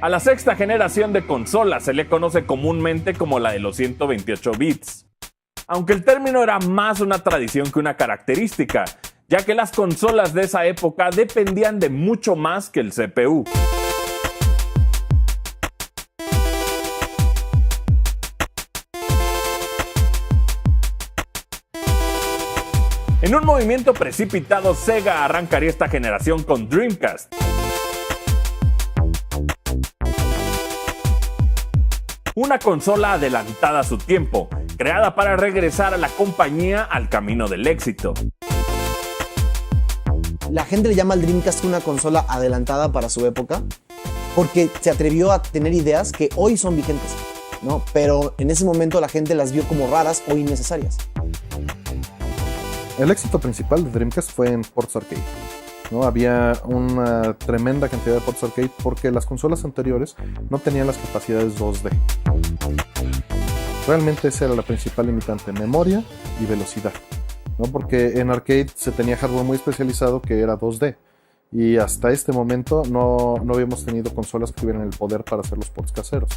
A la sexta generación de consolas se le conoce comúnmente como la de los 128 bits. Aunque el término era más una tradición que una característica, ya que las consolas de esa época dependían de mucho más que el CPU. En un movimiento precipitado, Sega arrancaría esta generación con Dreamcast. Una consola adelantada a su tiempo, creada para regresar a la compañía al camino del éxito. La gente le llama al Dreamcast una consola adelantada para su época porque se atrevió a tener ideas que hoy son vigentes, ¿no? Pero en ese momento la gente las vio como raras o innecesarias. El éxito principal de Dreamcast fue en ports arcade, ¿no? Había una tremenda cantidad de ports arcade porque las consolas anteriores no tenían las capacidades 2D. Realmente esa era la principal limitante, memoria y velocidad, ¿no? Porque en arcade se tenía hardware muy especializado que era 2D y hasta este momento no habíamos tenido consolas que tuvieran el poder para hacer los ports caseros.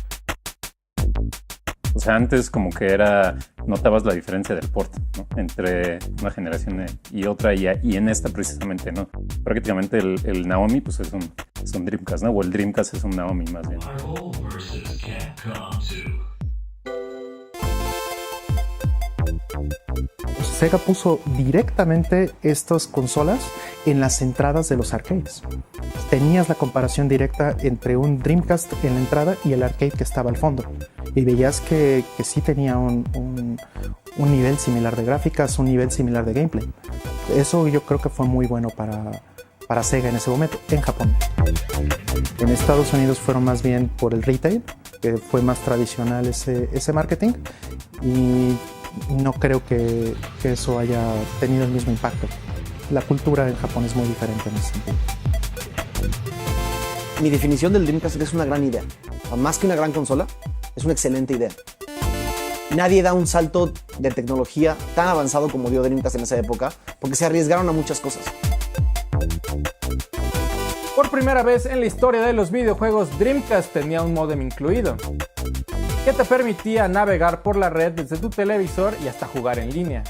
O sea, antes como que notabas la diferencia del port, ¿no? Entre una generación y otra, y en esta precisamente, ¿no? Prácticamente el Naomi pues es un Dreamcast, ¿no? O el Dreamcast es un Naomi más bien. Sega puso directamente estas consolas en las entradas de los arcades. Tenías la comparación directa entre un Dreamcast en la entrada y el arcade que estaba al fondo. Y veías que sí tenía un nivel similar de gráficas, un nivel similar de gameplay. Eso yo creo que fue muy bueno para Sega en ese momento, en Japón. En Estados Unidos fueron más bien por el retail, que fue más tradicional ese marketing. Y no creo que eso haya tenido el mismo impacto. La cultura en Japón es muy diferente en ese sentido. Mi definición del Dreamcast es una gran idea. Más que una gran consola, es una excelente idea. Nadie da un salto de tecnología tan avanzado como dio Dreamcast en esa época, porque se arriesgaron a muchas cosas. Por primera vez en la historia de los videojuegos, Dreamcast tenía un módem incluido, que te permitía navegar por la red desde tu televisor y hasta jugar en línea.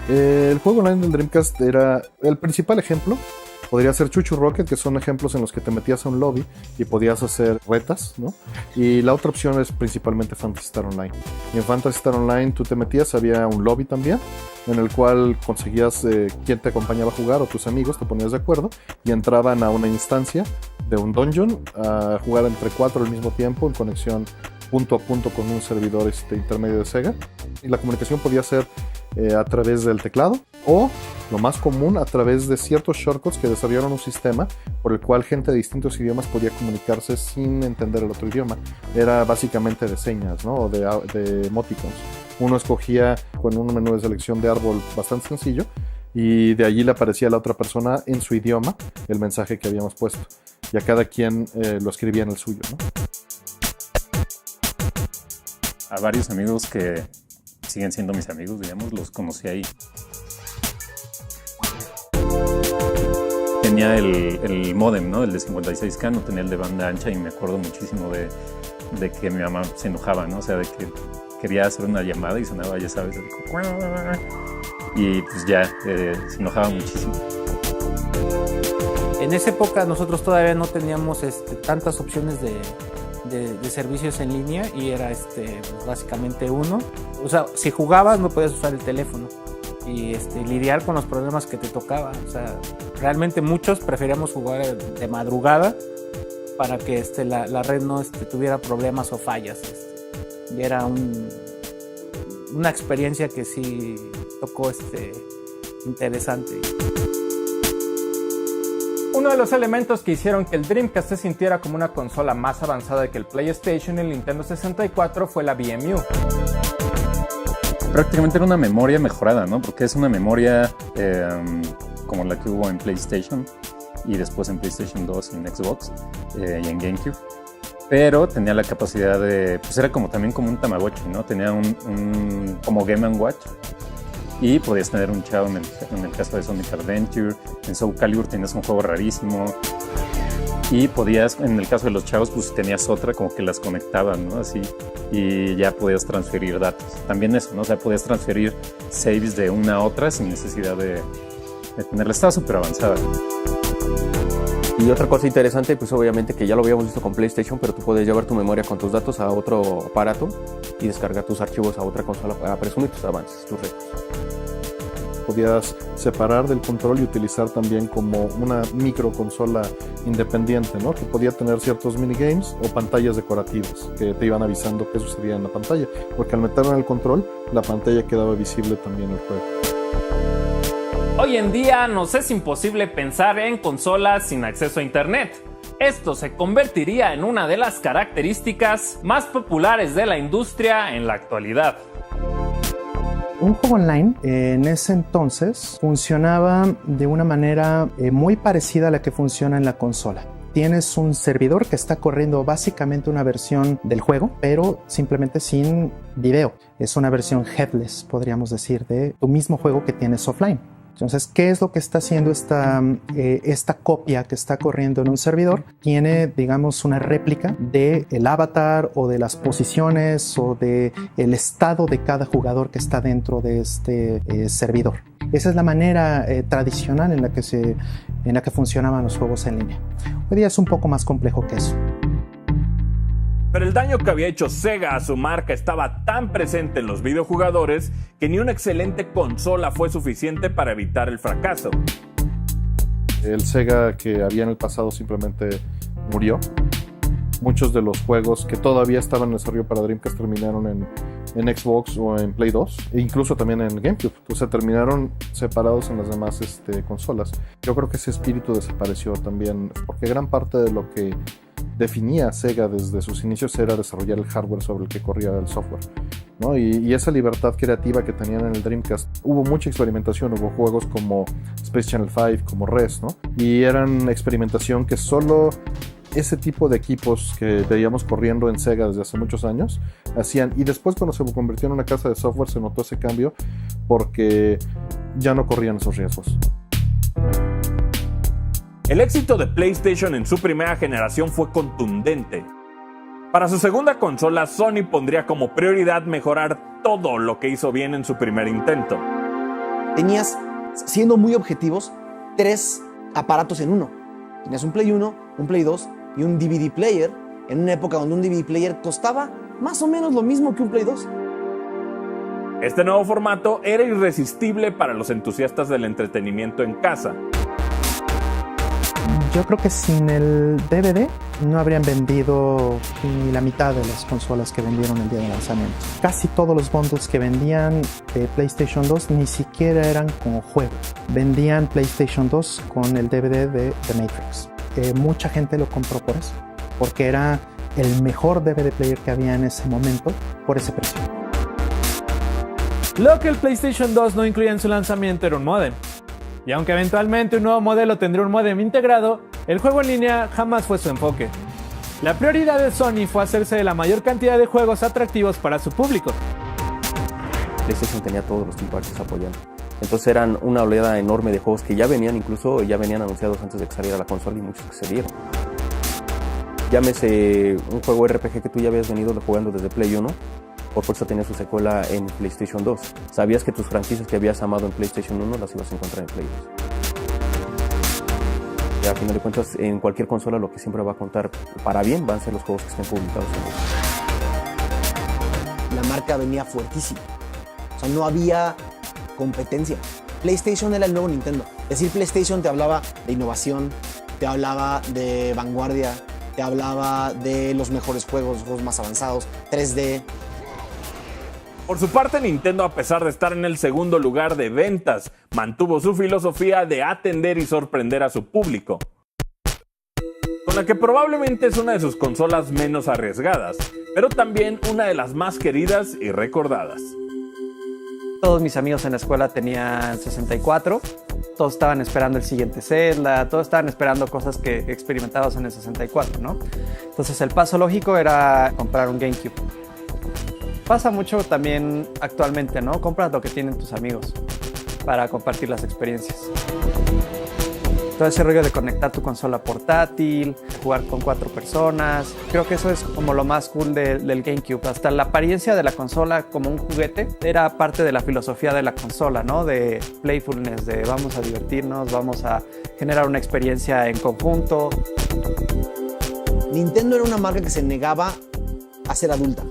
El juego online del Dreamcast era el principal ejemplo. Podría ser Chuchu Rocket, que son ejemplos en los que te metías a un lobby y podías hacer retas, ¿no? Y la otra opción es principalmente Phantasy Star Online. Y en Phantasy Star Online tú te metías, había un lobby también, en el cual conseguías quién te acompañaba a jugar o tus amigos, te ponías de acuerdo y entraban a una instancia de un dungeon a jugar entre 4 al mismo tiempo en conexión punto a punto con un servidor intermedio de Sega. Y la comunicación podía ser a través del teclado o, lo más común, a través de ciertos shortcuts que desarrollaron un sistema por el cual gente de distintos idiomas podía comunicarse sin entender el otro idioma. Era básicamente de señas, ¿no? O de emoticons. Uno escogía con un menú de selección de árbol bastante sencillo y de allí le aparecía a la otra persona en su idioma el mensaje que habíamos puesto. Y a cada quien lo escribía en el suyo, ¿no? A varios amigos que siguen siendo mis amigos, digamos, los conocí ahí. Tenía el módem, ¿no? El de 56K, no tenía el de banda ancha, y me acuerdo muchísimo de que mi mamá se enojaba, ¿no? O sea, de que quería hacer una llamada y sonaba, ya sabes, y pues ya se enojaba muchísimo. En esa época nosotros todavía no teníamos tantas opciones de servicios en línea y era básicamente uno. O sea, si jugabas no podías usar el teléfono y lidiar con los problemas que te tocaban. O sea, realmente muchos preferíamos jugar de madrugada para que la red no tuviera problemas o fallas. Y era una experiencia que sí tocó interesante. Uno de los elementos que hicieron que el Dreamcast se sintiera como una consola más avanzada que el PlayStation y el Nintendo 64 fue la VMU. Prácticamente era una memoria mejorada, ¿no? Porque es una memoria como la que hubo en PlayStation y después en PlayStation 2 y en Xbox y en GameCube. Pero tenía la capacidad de... pues era también como un Tamagotchi, ¿no? Tenía como Game & Watch. Y podías tener un chavo en el caso de Sonic Adventure. En Soul Calibur tenías un juego rarísimo. Y podías, en el caso de los chavos, pues tenías otra como que las conectaban, ¿no? Así, y ya podías transferir datos. También eso, ¿no? O sea, podías transferir saves de una a otra sin necesidad de tenerla. Estaba súper avanzada. Y otra cosa interesante, pues obviamente que ya lo habíamos visto con PlayStation, pero tú puedes llevar tu memoria con tus datos a otro aparato y descargar tus archivos a otra consola para presumir tus avances, tus retos. Podías separar del control y utilizar también como una microconsola independiente, ¿no? Que podía tener ciertos minigames o pantallas decorativas que te iban avisando qué sucedía en la pantalla, porque al meterlo en el control, la pantalla quedaba visible también en el juego. Hoy en día nos es imposible pensar en consolas sin acceso a internet. Esto se convertiría en una de las características más populares de la industria en la actualidad. Un juego online en ese entonces funcionaba de una manera muy parecida a la que funciona en la consola. Tienes un servidor que está corriendo básicamente una versión del juego, pero simplemente sin video. Es una versión headless, podríamos decir, de tu mismo juego que tienes offline. Entonces, ¿qué es lo que está haciendo esta copia que está corriendo en un servidor? Tiene, digamos, una réplica del avatar o de las posiciones o del estado de cada jugador que está dentro de este servidor. Esa es la manera tradicional en la que funcionaban los juegos en línea. Hoy día es un poco más complejo que eso. Pero el daño que había hecho Sega a su marca estaba tan presente en los videojugadores que ni una excelente consola fue suficiente para evitar el fracaso. El Sega que había en el pasado simplemente murió. Muchos de los juegos que todavía estaban en desarrollo para Dreamcast terminaron en Xbox o en Play 2, e incluso también en GameCube. O sea, terminaron separados en las demás consolas. Yo creo que ese espíritu desapareció también, porque gran parte de lo que definía Sega desde sus inicios era desarrollar el hardware sobre el que corría el software, ¿no? Y esa libertad creativa que tenían en el Dreamcast, hubo mucha experimentación, hubo juegos como Space Channel 5, como Res, ¿no? Y eran experimentación que solo ese tipo de equipos que veíamos corriendo en Sega desde hace muchos años hacían, y después cuando se convirtió en una casa de software se notó ese cambio porque ya no corrían esos riesgos. El éxito de PlayStation en su primera generación fue contundente. Para su segunda consola, Sony pondría como prioridad mejorar todo lo que hizo bien en su primer intento. Tenías, siendo muy objetivos, 3 aparatos en uno. Tenías un Play 1, un Play 2 y un DVD player, en una época donde un DVD player costaba más o menos lo mismo que un Play 2. Este nuevo formato era irresistible para los entusiastas del entretenimiento en casa. Yo creo que sin el DVD no habrían vendido ni la mitad de las consolas que vendieron el día de lanzamiento. Casi todos los bundles que vendían de PlayStation 2 ni siquiera eran como juego. Vendían PlayStation 2 con el DVD de The Matrix. Mucha gente lo compró por eso, porque era el mejor DVD player que había en ese momento por ese precio. Lo que el PlayStation 2 no incluía en su lanzamiento era un módem. Y aunque eventualmente un nuevo modelo tendría un módem integrado, el juego en línea jamás fue su enfoque. La prioridad de Sony fue hacerse de la mayor cantidad de juegos atractivos para su público. PlayStation tenía todos los team parties apoyando. Entonces eran una oleada enorme de juegos que ya venían anunciados antes de que saliera la consola y muchos que se dieron. Llámese un juego RPG que tú ya habías venido jugando desde Play 1, por fuerza tenía su secuela en PlayStation 2. Sabías que tus franquicias que habías amado en PlayStation 1 las ibas a encontrar en Play 2. Y a final de cuentas, en cualquier consola lo que siempre va a contar para bien van a ser los juegos que estén publicados en La marca venía fuertísima. O sea, no había competencia. PlayStation era el nuevo Nintendo. Es decir, PlayStation te hablaba de innovación, te hablaba de vanguardia, te hablaba de los mejores juegos más avanzados, 3D. Por su parte, Nintendo, a pesar de estar en el segundo lugar de ventas, mantuvo su filosofía de atender y sorprender a su público, con la que probablemente es una de sus consolas menos arriesgadas, pero también una de las más queridas y recordadas. Todos mis amigos en la escuela tenían 64, todos estaban esperando el siguiente Zelda, todos estaban esperando cosas que experimentabas en el 64, ¿no? Entonces el paso lógico era comprar un GameCube. Pasa mucho también actualmente, ¿no? Compras lo que tienen tus amigos para compartir las experiencias. todo ese rollo de conectar tu consola portátil, jugar con 4 personas. Creo que eso es como lo más cool del GameCube. Hasta la apariencia de la consola como un juguete era parte de la filosofía de la consola, ¿no? De playfulness, de vamos a divertirnos, vamos a generar una experiencia en conjunto. Nintendo era una marca que se negaba a ser adulta.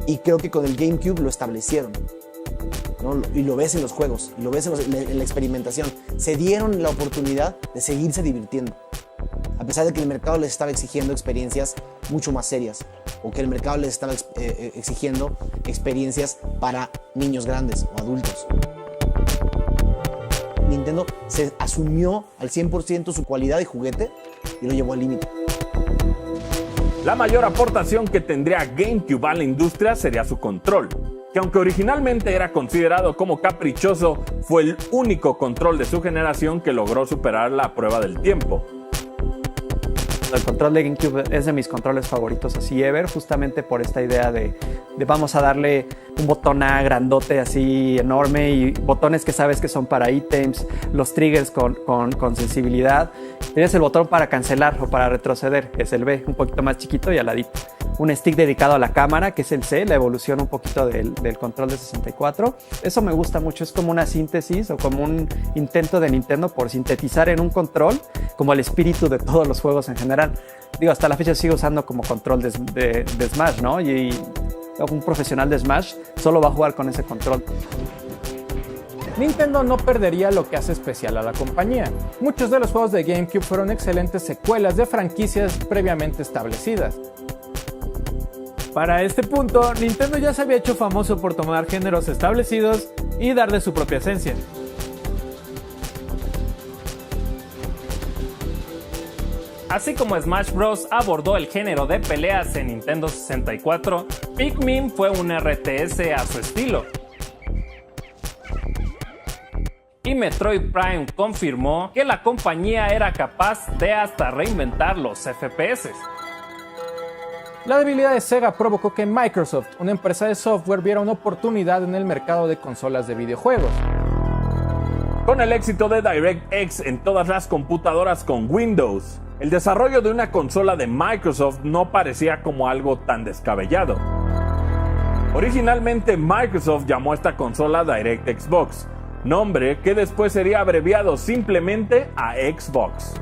Y creo que con el GameCube lo establecieron, ¿no? Y lo ves en los juegos, y lo ves en la experimentación. Se dieron la oportunidad de seguirse divirtiendo, a pesar de que el mercado les estaba exigiendo experiencias mucho más serias, o que el mercado les estaba exigiendo experiencias para niños grandes o adultos. Nintendo se asumió al 100% su cualidad de juguete y lo llevó al límite. La mayor aportación que tendría GameCube a la industria sería su control, que aunque originalmente era considerado como caprichoso, fue el único control de su generación que logró superar la prueba del tiempo. El control de GameCube es de mis controles favoritos así ever, justamente por esta idea de vamos a darle un botón A grandote así enorme y botones que sabes que son para ítems, los triggers con sensibilidad. Tienes el botón para cancelar o para retroceder, es el B, un poquito más chiquito y aladito. Un stick dedicado a la cámara, que es el C, la evolución un poquito del control de 64. Eso me gusta mucho, es como una síntesis o como un intento de Nintendo por sintetizar en un control como el espíritu de todos los juegos en general. Digo, hasta la fecha sigo usando como control de Smash, ¿no? Y un profesional de Smash solo va a jugar con ese control. Nintendo no perdería lo que hace especial a la compañía. Muchos de los juegos de GameCube fueron excelentes secuelas de franquicias previamente establecidas. Para este punto, Nintendo ya se había hecho famoso por tomar géneros establecidos y darle su propia esencia. Así como Smash Bros. Abordó el género de peleas en Nintendo 64, Pikmin fue un RTS a su estilo. Y Metroid Prime confirmó que la compañía era capaz de hasta reinventar los FPS. La debilidad de Sega provocó que Microsoft, una empresa de software, viera una oportunidad en el mercado de consolas de videojuegos. Con el éxito de DirectX en todas las computadoras con Windows, el desarrollo de una consola de Microsoft no parecía como algo tan descabellado. Originalmente Microsoft llamó a esta consola DirectX Box, nombre que después sería abreviado simplemente a Xbox.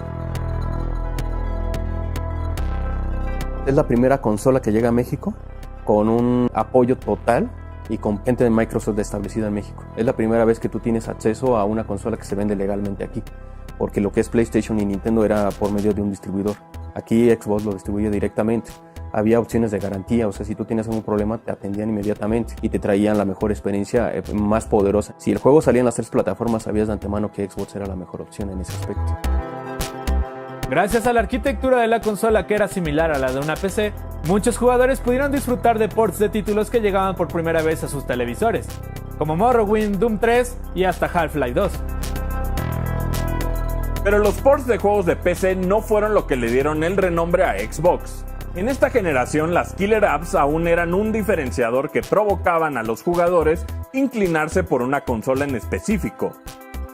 Es la primera consola que llega a México con un apoyo total y con gente de Microsoft establecida en México. Es la primera vez que tú tienes acceso a una consola que se vende legalmente aquí, porque lo que es PlayStation y Nintendo era por medio de un distribuidor. Aquí Xbox lo distribuye directamente. Había opciones de garantía, o sea, si tú tienes algún problema te atendían inmediatamente y te traían la mejor experiencia, más poderosa. Si el juego salía en las 3 plataformas, sabías de antemano que Xbox era la mejor opción en ese aspecto. Gracias a la arquitectura de la consola, que era similar a la de una PC, muchos jugadores pudieron disfrutar de ports de títulos que llegaban por primera vez a sus televisores, como Morrowind, Doom 3 y hasta Half-Life 2. Pero los ports de juegos de PC no fueron lo que le dieron el renombre a Xbox. En esta generación, las killer apps aún eran un diferenciador que provocaban a los jugadores inclinarse por una consola en específico.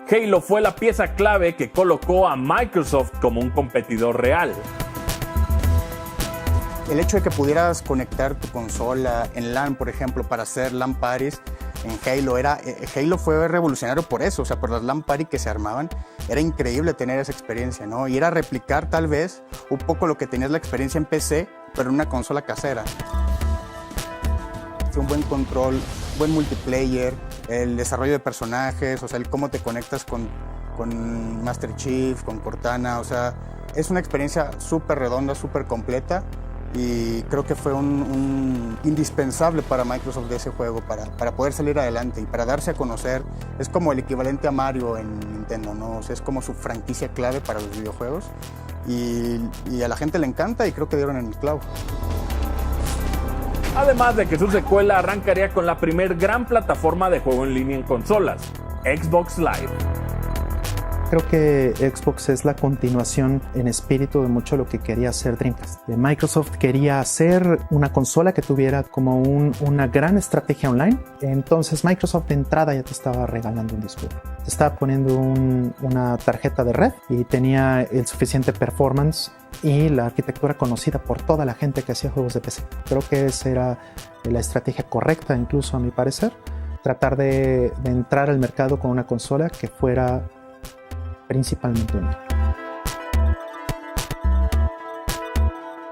Halo fue la pieza clave que colocó a Microsoft como un competidor real. El hecho de que pudieras conectar tu consola en LAN, por ejemplo, para hacer LAN parties en Halo fue revolucionario por eso, o sea, por las LAN party que se armaban, era increíble tener esa experiencia, ¿no? Y era replicar tal vez un poco lo que tenías la experiencia en PC, pero en una consola casera. Un buen control, buen multiplayer, el desarrollo de personajes, o sea, el cómo te conectas con Master Chief, con Cortana, o sea, es una experiencia súper redonda, súper completa. Y creo que fue un indispensable para Microsoft de ese juego para poder salir adelante y para darse a conocer. Es como el equivalente a Mario en Nintendo, ¿no? O sea, es como su franquicia clave para los videojuegos y a la gente le encanta y creo que dieron en el clavo. Además de que su secuela arrancaría con la primer gran plataforma de juego en línea en consolas, Xbox Live. Creo que Xbox es la continuación en espíritu de mucho lo que quería hacer Dreamcast. Microsoft quería hacer una consola que tuviera como una gran estrategia online. Entonces Microsoft de entrada ya te estaba regalando un disco. Te estaba poniendo una tarjeta de red y tenía el suficiente performance y la arquitectura conocida por toda la gente que hacía juegos de PC. Creo que esa era la estrategia correcta, incluso a mi parecer. Tratar de entrar al mercado con una consola que fuera principalmente única.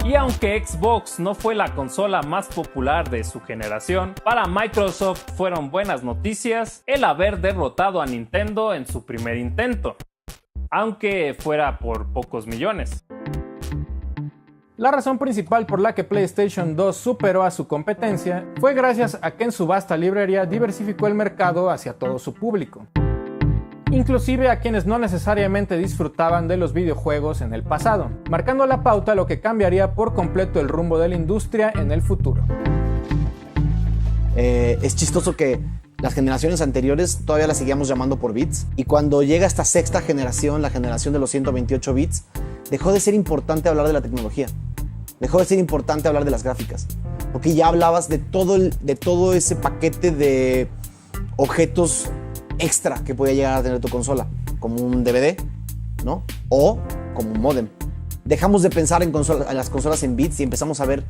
Y aunque Xbox no fue la consola más popular de su generación, para Microsoft fueron buenas noticias el haber derrotado a Nintendo en su primer intento, aunque fuera por pocos millones. La razón principal por la que PlayStation 2 superó a su competencia fue gracias a que en su vasta librería diversificó el mercado hacia todo su público, inclusive a quienes no necesariamente disfrutaban de los videojuegos en el pasado, marcando la pauta lo que cambiaría por completo el rumbo de la industria en el futuro. Es chistoso que las generaciones anteriores todavía las seguíamos llamando por bits, y cuando llega esta sexta generación, la generación de los 128 bits, dejó de ser importante hablar de la tecnología, dejó de ser importante hablar de las gráficas, porque ya hablabas de todo ese paquete de objetos extra que podía llegar a tener tu consola, como un DVD, ¿no? O como un módem. Dejamos de pensar en las consolas en bits y empezamos a ver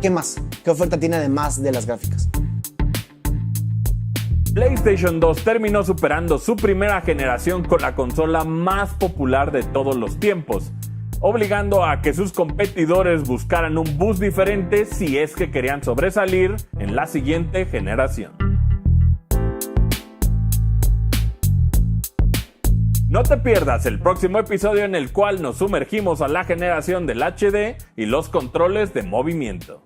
qué más, qué oferta tiene además de las gráficas. PlayStation 2 terminó superando su primera generación con la consola más popular de todos los tiempos, obligando a que sus competidores buscaran un boost diferente si es que querían sobresalir en la siguiente generación. No te pierdas el próximo episodio en el cual nos sumergimos a la generación del HD y los controles de movimiento.